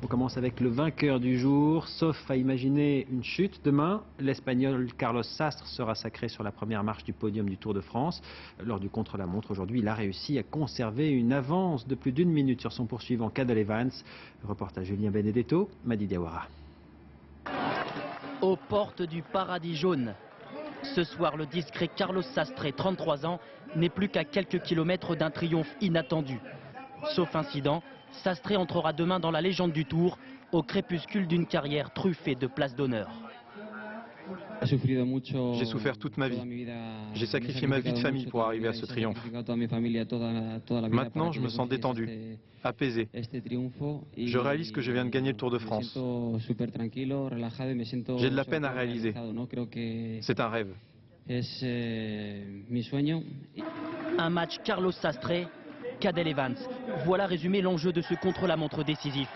On commence avec le vainqueur du jour, sauf à imaginer une chute. Demain, l'Espagnol Carlos Sastre sera sacré sur la première marche du podium du Tour de France. Lors du contre-la-montre aujourd'hui, il a réussi à conserver une avance de plus d'une minute sur son poursuivant Cadel Evans. Reportage Julien Benedetto, Madi Diawara. Aux portes du paradis jaune. Ce soir, le discret Carlos Sastre, 33 ans, n'est plus qu'à quelques kilomètres d'un triomphe inattendu. Sauf incident, Sastre entrera demain dans la légende du Tour, au crépuscule d'une carrière truffée de places d'honneur. J'ai souffert toute ma vie. J'ai sacrifié ma vie de famille pour arriver à ce triomphe. Maintenant, je me sens détendu, apaisé. Je réalise que je viens de gagner le Tour de France. J'ai de la peine à réaliser. C'est un rêve. Un match Carlos Sastre, Cadel Evans. Voilà résumé l'enjeu de ce contre-la-montre décisif.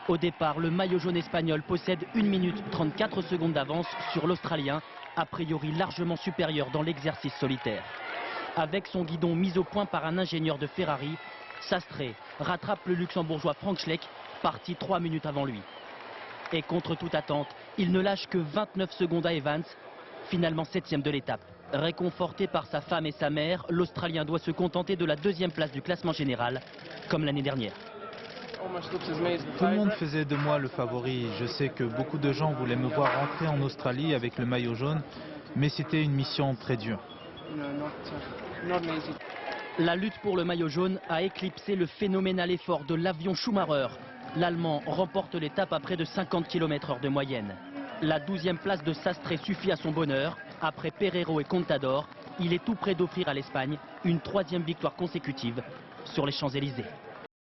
Au départ, le maillot jaune espagnol possède 1 minute 34 secondes d'avance sur l'Australien, a priori largement supérieur dans l'exercice solitaire. Avec son guidon mis au point par un ingénieur de Ferrari, Sastre rattrape le luxembourgeois Frank Schleck, parti 3 minutes avant lui. Et contre toute attente, il ne lâche que 29 secondes à Evans, finalement 7e de l'étape. Réconforté par sa femme et sa mère, l'Australien doit se contenter de la 2e place du classement général, comme l'année dernière. Tout le monde faisait de moi le favori. Je sais que beaucoup de gens voulaient me voir rentrer en Australie avec le maillot jaune, mais c'était une mission très dure. La lutte pour le maillot jaune a éclipsé le phénoménal effort de l'avion Schumacher. L'Allemand remporte l'étape à près de 50 km/h de moyenne. La 12e place de Sastre suffit à son bonheur. Après Pereiro et Contador, il est tout près d'offrir à l'Espagne une 3e victoire consécutive sur les Champs-Élysées.